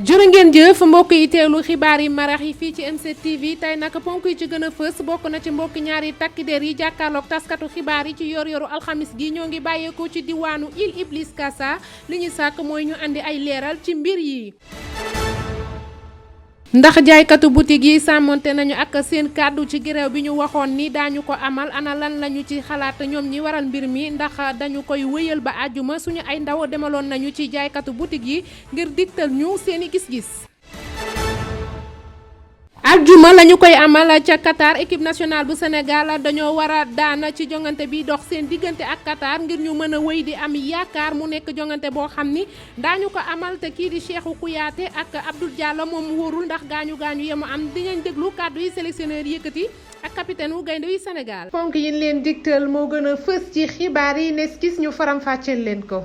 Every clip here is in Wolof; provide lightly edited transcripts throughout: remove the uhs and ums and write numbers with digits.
jërë ngeen jëf mbokk yi teelu xibaar yi marax yi fii ci M7 TV tey nag ponk yi ci gën a fës bokk na ci mbokki ñaari takki der yi jàkkaarloog taskatu xibaar yi ci yor-yoru alxamis gi ñoo ngi bàyyeekoo ci diwaanu Île Iblis Casa li ñu sàkk mooy ñu andi ay leeral ci mbir yi. ndax jaaykatu boutique yi sàmmonte nañu ak seen kàddu ci grève bi ñu waxoon ni daañu ko amal ana lan lañu ci xalaat ñoom ñi waral mbir mi ndax dañu koy wëyal ba àjjuma suñu ay ndaw demaloon nañu ci jaaykatu boutique yi ngir digtal ñu seeni gis-gis. aljuma lañu koy amal ca Qatar équipe nationale bu Sénégal dañoo war a daan ci jongante bi dox seen diggante ak Qatar ngir ñu mën a wéy di am yaakaar mu nekk jongante boo xam ni daañu ko amal te kii di Cheikhou Kouyaté ak Abdoul Diallo moom wóorul ndax gaañu yemu am dinañ déglu kàddu yi sélectionneur yëkkati ak capitaine wu gaynde yu Sénégal. ponk yi leen digtal moo gën a fës ci xibaar yi nes gis ñu faram fàcceel leen ko.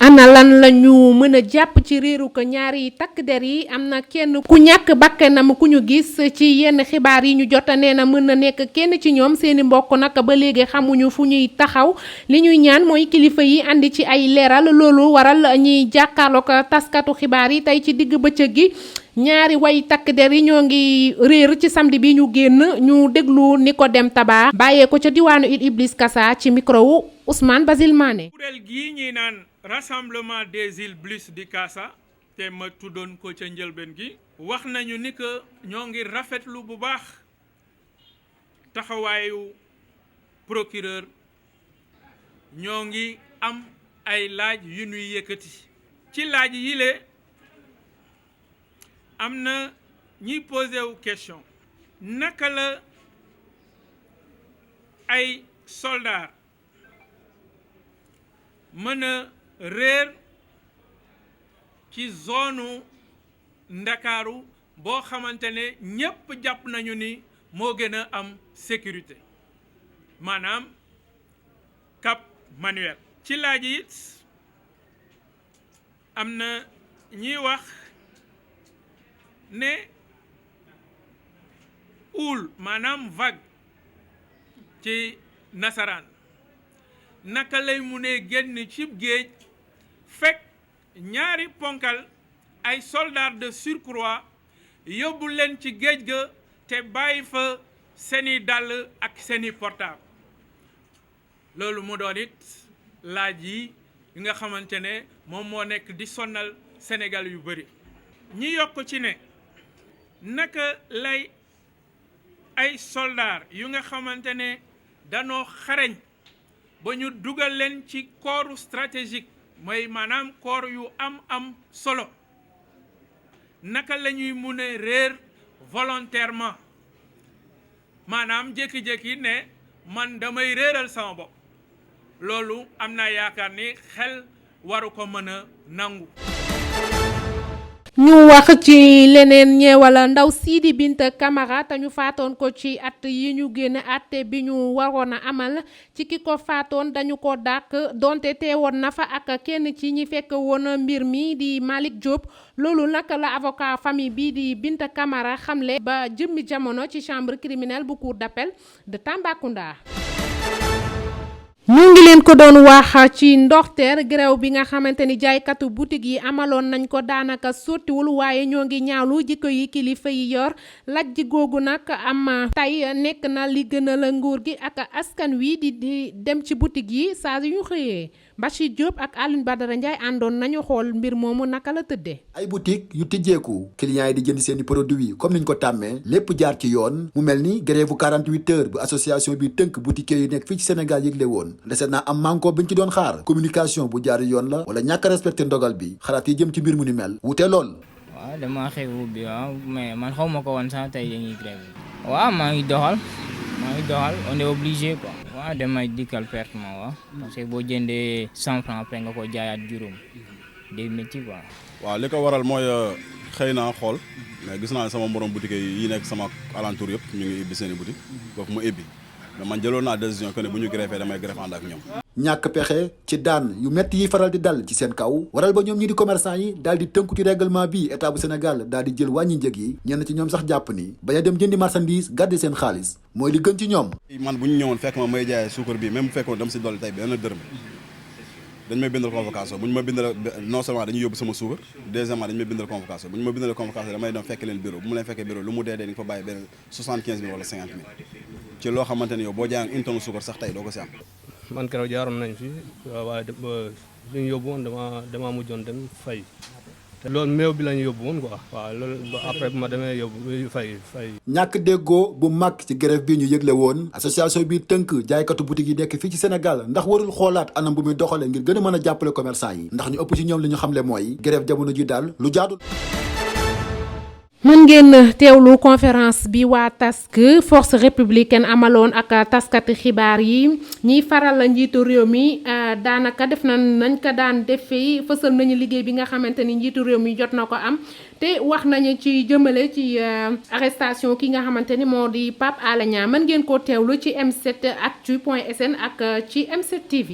ana lan lañu mën a jàpp ci réeru ko ñaari takk der yi am na kenn ku ñàkk bakkanam ku ñu gis ci yenn xibaar yi ñu jota nee na mën na nekk kenn ci ñoom seeni mbokk nag ba léegi xamuñu fu ñuy taxaw li ñuy ñaan mooy kilifa yi andi ci ay leeral loolu waral ñuy jàkkaarloo ko taskatu xibaar yi tey ci digg bëccëg gi ñaari way takk der yi ñoo ngi réer ci samedi bi ñu génn ñu déglu Nicodème Taba bàyyee ko ca diwaanu Île Iblis Casa ci micro wu Ousmane Basile Mané. kuréel gii ñuy naan rassemblement des îles Iblis di Casa te ma tuddoon ko ca njëlbeen gi wax nañu ni que ñoo ngi rafetlu bu baax taxawaayu procureur ñoo ngi am ay laaj yu ñuy yëkkati ci laaj yi le am na ñiy posé wu question naka la ay soldats mën a réer ci zone Ndakaaru boo xamante ne ñépp jàpp nañu ni moo gën a am sécurité maanaam Cap Manuel. ci laaj it am na ñiy wax ne houle maanaam vague ci nasaraan naka lay mu ne génn ci géej fekk ñaari ponkal ay soldats de surcroît yóbbu leen ci géej ga te bàyyi fa seeni dàll ak seeni portable loolu mu doon it laaj yi nga xamante ne moom moo nekk di sonal Sénégal yu bari ñi yokk ci ne naka lay ay soldats yu nga xamante ne danoo xarañ ba ñu dugal leen ci corps stratégique mooy maanaam corps yu am solo naka la ñuy mun a réer volontairement maanaam jékki-jékki ne man damay réeral sama bopp loolu am naa yaakaar ni xel waru ko mën a nangu. ñu wax ci leneen ñeewala ndaw Sidi Binta Camara te ñu faatoon ko ci at yi ñu génn atte bi ñu waroon a amal ci ki ko faatoon dañu ko dàq donte teewoon na fa ak kenn ci ñi fekk woon mbir mi di Malick Diop loolu nag la avocat famille bi di Binta Camara xamle ba jëmmi jamono ci chambre criminelle bu cour d'appel de Tambacounda. ñu ngi leen ko doon wax ci ndorteer grève bi nga xamante ni jaaykatu boutique yi amaloon nañ ko daanaka sottiwul waaye ñoo ngi ñaawlu jikko yi kilifa yi yor lajj googu nag am tey nekk na li gën a la nguur gi ak askan wi di dem ci boutique yi saa yu ñu xëyee Bachir Diop ak Alioune Badara Ndiaye àndoon nañu xool mbir moomu naka la tëddee. ay boutique yu tijjeeku clients yi di jënd seeni produits comme niñ ko tàmmee lépp jaar ci yoon mu mel ni grève bu 48 heures bu association bi tënk boutique yu nekk fii ci Sénégal yëgle woon deset naa am manko biñ ci doon xaar communication bu jaar yoon la wala ñàkk a respecté ndogal bi xalaat yi jëm ci mbir mu ni mel wute lool. waaw dama xew bi waaw mais man xaw ma ko woon sax tey dañuy grève. waaw maa ngi doxal on est obligé quoi. waaw damay dikkal pertement waaw parce que boo jëndee 100 francs après nga ko jaayaat juróom day métti quoi. waaw li ko waral mooy xëy naa xool mais gis naa ne sama morom boutique yi nekk sama alentour yëpp ñu ngi ibbi seen i boutique foofu ma ibbi mais man jëloon naa décision que ne bu ñu greffé damay greffe ànd ak ñoom. ñàkk pexe ci daan yu metti yi faral di dal ci seen kaw waral ba ñoom ñi di commerçant yi daal di tënku ci règlement bi état bu Sénégal daal di jël wàññi njëg yi ñenn ci ñoom sax jàpp ni bañ a dem jëndi marchandise gàddi seen xaalis mooy li gën ci ñoom. man bu ñu ñëwoon fekk ma may jaayee suukar bi même bu fekkoon dama si dolli tey benn dërëm dañ may bindal convocation bu ñu ma bindal non seulement dañuy yóbbu sama suukar deuxièmement dañu may bindal convocation bu ñu ma bindalee convocation damay dem fekk leen bureau bu mu leen fekkee bureau lu mu dee di nga fa bàyyi benn 75 000 wala 50 000 ci loo xamante ni yow boo jaayee une tonne suukar sax tey doo ko si am. man keroog jaaroon nañ fi waaye li ñu yóbbu woon dama mujjoon dem fay. te loolu meew bi la ñu yóbbu woon quoi waaw loolu après bu ma demee yóbbu fay. ñàkk déggoo bu mag ci grève bi ñu yëgle woon association bi tënk jaaykatu boutique yi nekk fii ci Sénégal ndax warul xoolaat anam bu muy doxalee ngir gën a mën a jàppale commerçant yi ndax ñu ëpp ci ñoom li ñu xamle mooy grève jamono ji daal lu jaadul. mën ngeen teewlu conférence bi waa task force républicaine amaloon ak taskati xibaar yi ñiy faral la njiitu réew mi daanaka def nañ ko daan defee fësal nañu liggéey bi nga xamante ni njiitu réew mi jot na ko am te wax nañu ci jëmale ci arrestation ki nga xamante ni moo di Pape Alé Niang mën ngeen koo teewlu ci m7actu.sn ak ci M7 TV.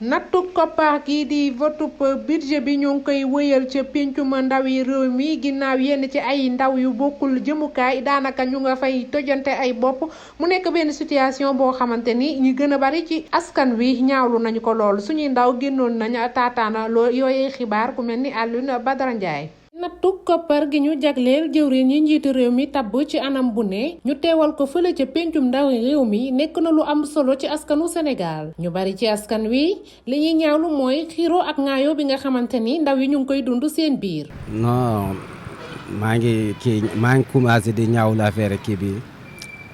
nattu koppar gi di votub budget bi ñu ngi koy wëyal ca péncum ndaw yi réew mi ginnaaw yenn ci ay ndaw yu bokkul jëmukaay daanaka ñu nga fay tojante ay bopp mu nekk benn situation boo xamante ni ñu gën a bari ci askan wi ñaawlu nañu ko lool suñuy ndaw génnoon nañu taataana lool yooyee xibaar ku mel ni Alioune Badara Ndiaye. nattu koppar gi ñu jagleel jëwriñ ñi njiitu réew mi tabb ci anam bu ne ñu teewal ko fële ca péncum ndaw réew mi nekk na lu am solo ci askanu Sénégal ñu bari ci askan wi li ñuy ñaawlu mooy xiiroo ak ŋaayoo bi nga xamante ni ndaw yi ñu ngi koy dund seen biir. non maa ngi commencé di ñaawlu affaire kii bi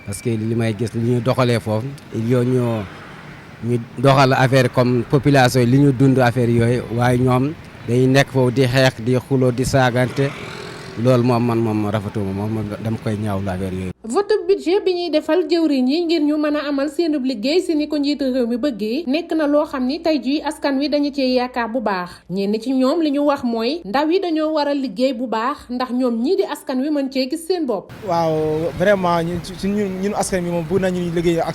parce que li may gis li ñu doxalee foofu il y a ñu doxal affaire comme population yi li ñu dund affaire yooyu waaye ñoom. day nekk foofu di xeex di xuloo di saagante loolu moom rafetuma moom dama koy ñaawlu affaire yooyu. vote budget bi ñuy defal jëwriñ yi ngir ñu mën a amal seen liggéey si ni ko njiitu réew mi bëggee nekk na loo xam ni tey jii askan wi dañu cee yaakaar bu baax ñenn ci ñoom li ñu wax mooy ndaw yi dañoo war a liggéey bu baax ndax ñoom ñii di askan wi mën cee gis seen bopp. waaw vraiment ñun askan wi moom bëgg nañu liggéey ak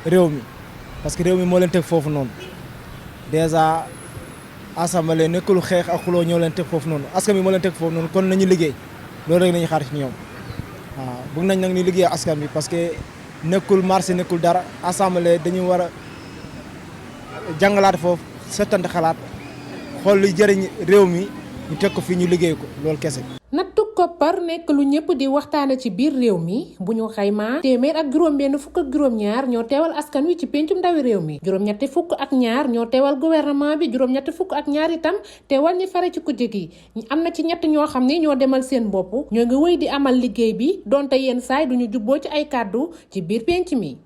réew mi parce que réew mi moo leen teg foofu noonu déjà. assemblée nekkul xeex ak xuloo ñoo leen teg foofu noonu askan bi moo leen teg foofu noonu kon nañu liggéey loolu rek nañu xaar ci ñoom waaw bëgg nañ nag ni liggéey askan bi parce que nekkul marché nekkul dara assemblée dañu war a jàngalaat foofu settante xalaat xool luy jëriñ réew mi ñu teg ko fii ñu liggéey ko loolu kese. nattu koppar nekk lu ñëpp di waxtaane ci biir réew mi bu ñu xaymaa téeméer ak juróom-benn fukk ak juróom-ñaar ñoo teewal askan wi ci péncum ndawi réew mi juróom-ñetti fukk ak ñaar ñoo teewal gouvernement bi juróom-ñetti fukk ak ñaar itam teewal ñi fare ci kujje gi am na ci ñett ñoo xam ne ñoo demal seen bopp ñoo ngi wéy di amal liggéey bi donte yenn saay duñu jubboo ci ay kàddu ci biir pénc mi.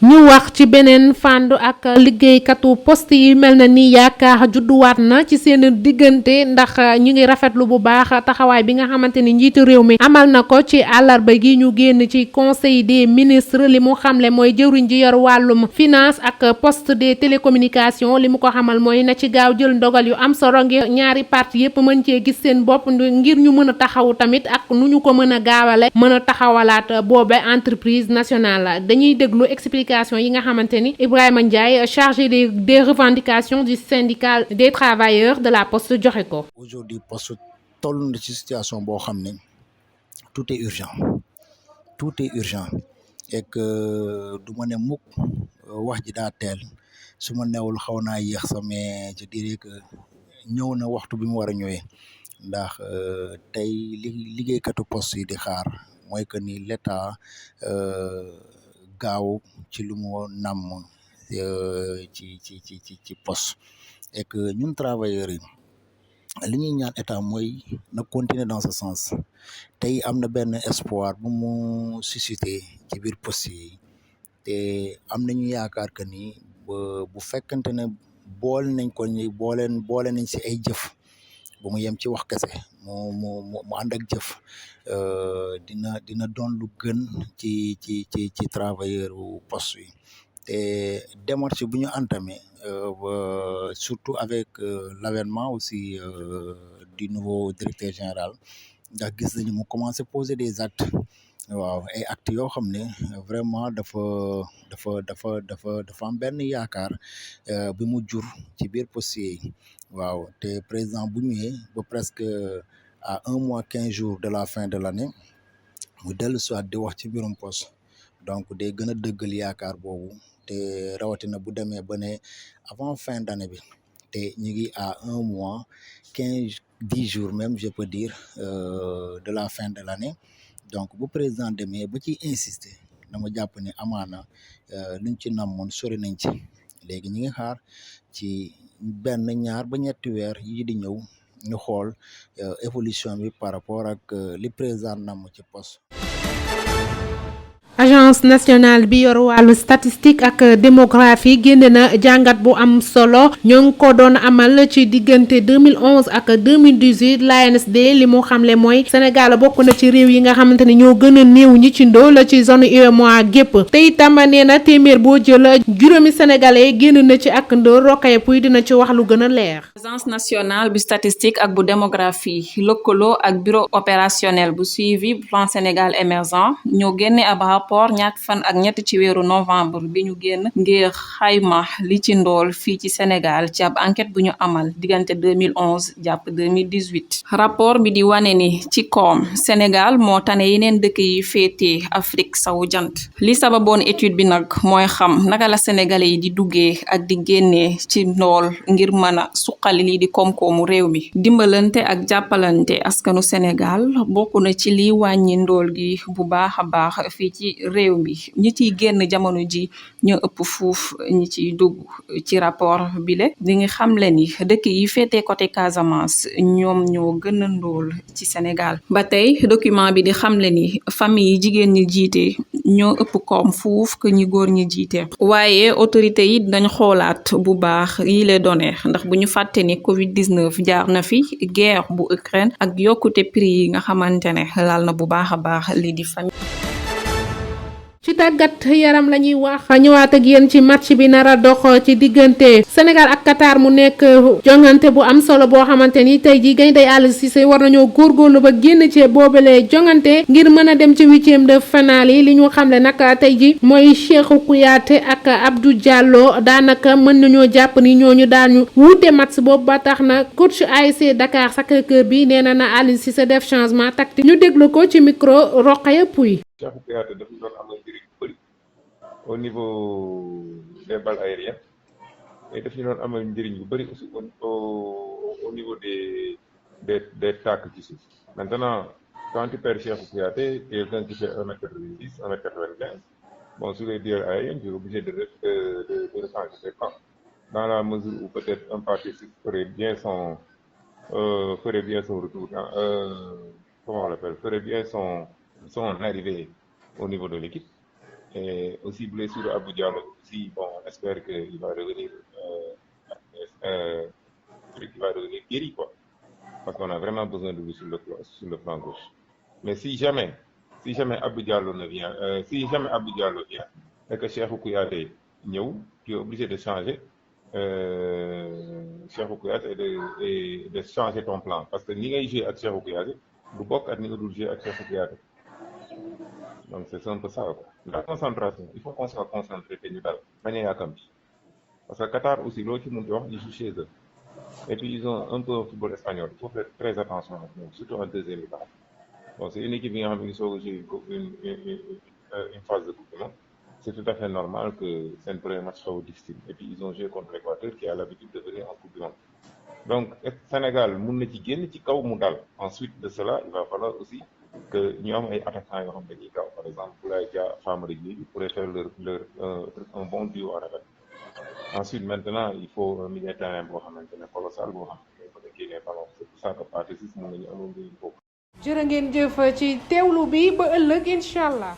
ñu wax ci beneen fànn ak liggéeykatu poste yi mel na ni yaakaar judduwaat na ci seen diggante ndax ñu ngi rafetlu bu baax taxawaay bi nga xamante ni njiitu réew mi amal na ko ci àllarba gi ñu génn ci conseil des ministres li mu xamle mooy jëwriñ ji yor wàllum finance ak poste des télécommunications li mu ko xamal mooy na ci gaaw jël ndogal yu am solo ngir ñaari parti yépp mën cee gis seen bopp ngir ñu mën a taxawu tamit ak nu ñu ko mën a gaawale mën a taxawalaat boobe entreprise nationale dañuy déglu explication yi nga xamante ni Ibrahima Ndiaye chargé des revendications du syndicat des travailleurs de la poste joxe ko. Aujourd'hui poste toll na ci situation boo xam ne tout est urgent et que du ma ne mukk wax ji daa teel su ma newul xaw naa yéex sax mais je dirais que ñëw na waxtu bi mu war a ñëwee ndax tey liggéeykatu poste yi di xaar mooy que ni l'État gaaw ci lu mu namm ci poste et que ñun travailleurs yi li ñuy ñaan état mooy na continuer dans ce sens tey am na benn espoir bu mu suscité ci biir poste yi te am nañu yaakaar que ni bu fekkante ne boole nañ ko boole nañ si ay jëf bu mu yem ci wax kese mu ànd ak jëf dina doon lu gën ci travailleur u poste yi te démarche bu ñu entamé surtout avec l'avènement aussi du nouveau directeur général ndax gis nañu mu commencé poser des actes waaw ay actes yoo xam ne vraiment dafa am benn yaakaar bi mu jur ci biir poste yi waaw te président bu ñëwee ba presque à 1 mois 15 jours de la fin de l'année mu dellu soit di wax ci mbirum poste donc day gën a dëggal yaakaar boobu te rawatina bu demee ba ne avant fin d'année bi te ñu ngi à 1 mois 10 jours même je peux dire de la fin de l'année donc bu président demee ba ci insister dama jàpp ne amaana luñ ci namoon sori nañ ci léegi ñi ngi xaar ci benn ñaar ba ñetti weer yi di ñëw ñu xool évolution bi par rapport ak li président nam ci poste. agence nationale bi yor wàllu statistique ak démographie génne na jàngat bu am solo ñoo ngi ko doon amal ci diggante 2011 ak 2018 l'ANSD li mu xamle mooy Sénégal bokk na ci réew yi nga xamante ne ñoo gën a néew ñi ci ndóol ci zone UEMOA gépp te itam nee na téeméer boo jël juróomi sénégalais génn na ci ak ndóol Rokhaya Pouye dina ci wax lu gën a leer. agence nationale bu statistique ak bu démographie lëkkaloo ak bureau opérationnel bu suivi plan Sénégal émergent ñoo génne ab rapport ñaar fan ak ñett ci weeru novembre bi ñu génn ngir xayma li ci ndool fii ci Sénégal ci ab enquête bu ñu amal diggante 2011 jàpp 2018 rapport bi di wane ni ci koom Sénégal moo tane yeneen dëkk yi féetee Afrique sawu jant li sababoon étude bi nag mooy xam naka la sénégalais yi di duggee ak di génnee ci ndool ngir mën a suqali lii di koom-koomu réew mi dimbalante ak jàppalante askanu Sénégal bokk na ci liy wàññi ndool gi bu baax a baax fii ci réew mi ñi ciy génn jamono ji ñoo ëpp fuuf ñi ciy dugg ci rapport bi le di nga xamle ni dëkk yi féetee côté Casamance ñoom ñoo gën a ndóol ci Sénégal ba tey document bi di xamle ni famille yi jigéen ñi jiite ñoo ëpp koom fuuf que ñi góor ñi jiite waaye autorité yi dañ xoolaat bu baax yi les données ndax bu ñu fàtte ni Covid-19 jaar na fi guerre bu Ukraine ak yokkute prix yi nga xamante ne laal na bu baax a baax lii di famille. ci tàggat yaram la ñuy wax ñëwaat ak yéen ci match bi nar a dox ci diggante Sénégal ak Qatar mu nekk jongante bu am solo boo xamante ni tey jii Gaynde Aliou Cissé war nañoo góorgóorlu ba génn ci boobale jongante ngir mën a dem ci 8e de finale yi li ñu xamle nag tey ji mooy Cheikhou Kouyaté ak Abdou Diallo daanaka mën nañoo jàpp ni ñooñu daañu wuute match boobu ba tax na coach ASC Dakar Sacré-Cœur bi nee na Aliou Cissé def changement tactique ñu déglu ko ci micro Rokhaya Pouye. Cheikhou Kouyaté dafa doon amal njëriñ bu bëri au niveau des balles aériennes mais daf ñu doon amal njëriñ bu bëri aussi au niveau des tacles ci suuf. Maintenant quand tu perds Cheikhou Kouyaté quelqu'un qui fait 1m90 1m95 bon sur les duels aériens tu es obligé de rechanger ses camps dans la mesure où peut-être un participe ferait bien son retour comment on l'appelle ferait bien son arrivée au niveau de l'équipe et aussi blessure Abdou Diallo aussi bon on espère qu'il va revenir guéri quoi parce qu'on a vraiment besoin de lui sur le flanc gauche mais si jamais Abdou Diallo vient et que Cheikhou Kouyaté ñëw tu es obligé de changer Cheikhou Kouyaté et de changer ton plan parce que ni ngay jouer ak Cheikhou Kouyaté du bokk ak ni nga dul jouer ak Cheikhou Kouyaté donc c'est un peu ça quoi. La concentration il faut qu'on soit concentré te ñu dal bañ a yàkkamti parce que Qatar aussi loo ci mën di wax ñu joue chez eux et puis ils ont un peu un football espagnol il faut faire très attention ak ñoom surtout en deuxième mi-temps bon c'est une équipe bi nga xam ne ngi soog a jouer une phase de coupe du monde c'est tout à fait normal que seen premier match xaw a difficile et puis ils ont joué contre l'Équateur qui a l'habitude de venir en coupe du monde donc Sénégal mun na ci génn ci kaw mu dal ensuite de cela il va falloir aussi que ñu am ay attaquants yoo xam dañuy kaw par exemple Boulaye Dia Famara Diédhiou ils pourraient faire un bon duo en attaque ensuite maintenant il faut un milieu de terrain boo xamante ne colossal boo xam ne ko nekkee les ballons c'est pour ça que partie 6 mun nañu amoon njëriñ foofu. jërë ngeen jëf ci teewlu bi ba ëllëg incha allah.